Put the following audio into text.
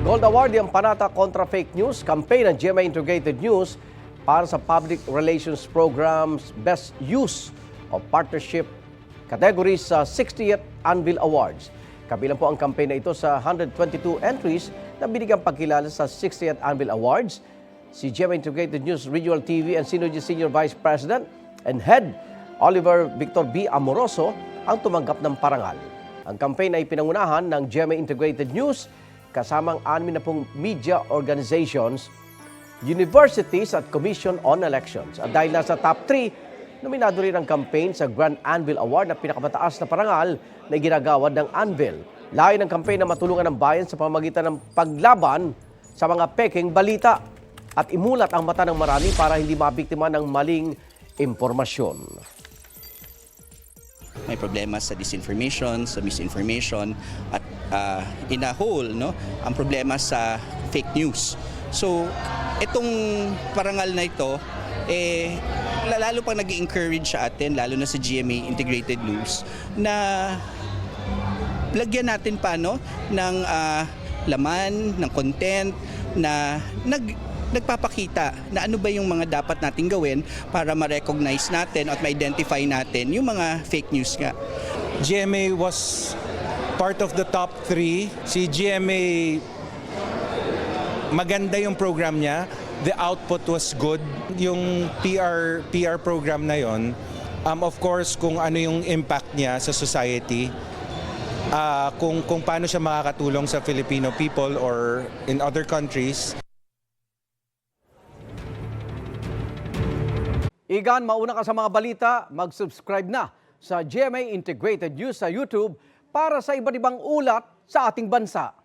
Gold Award ang Panata Contra Fake News campaign ng GMA Integrated News para sa Public Relations Program's Best Use of Partnership category sa 60th Anvil Awards. Kabilang po ang campaign na ito sa 122 entries na binigyang pagkilala sa 60th Anvil Awards. Si GMA Integrated News Regional TV and Synergy Senior Vice President and Head Oliver Victor B. Amoroso ang tumanggap ng parangal. Ang campaign ay pinangunahan ng GMA Integrated News kasamang 60 media organizations, universities at Commission on Elections. At dahil nasa top 3, nominado rin ang campaign sa Grand Anvil Award na pinakamataas na parangal na ginagawad ng Anvil. Layo ng campaign na matulungan ng bayan sa pamamagitan ng paglaban sa mga peking balita at imulat ang mata ng marami para hindi mabiktima ng maling impormasyon. May problema sa disinformation, sa misinformation at in a whole, no, ang problema sa fake news. So, itong parangal na ito, lalo pang nag-encourage sa atin, lalo na sa GMA Integrated News, na lagyan natin pa ng laman, ng content na nagpapakita na ano ba yung mga dapat nating gawin para ma-recognize natin at ma-identify natin yung mga fake news nga. GMA was part of the top 3. Si GMA, maganda yung program niya. The output was good. Yung PR program na yon, of course, kung ano yung impact niya sa society, kung paano siya makakatulong sa Filipino people or in other countries. Igan, mauna ka sa mga balita, mag-subscribe na sa GMA Integrated News sa YouTube para sa iba't ibang ulat sa ating bansa.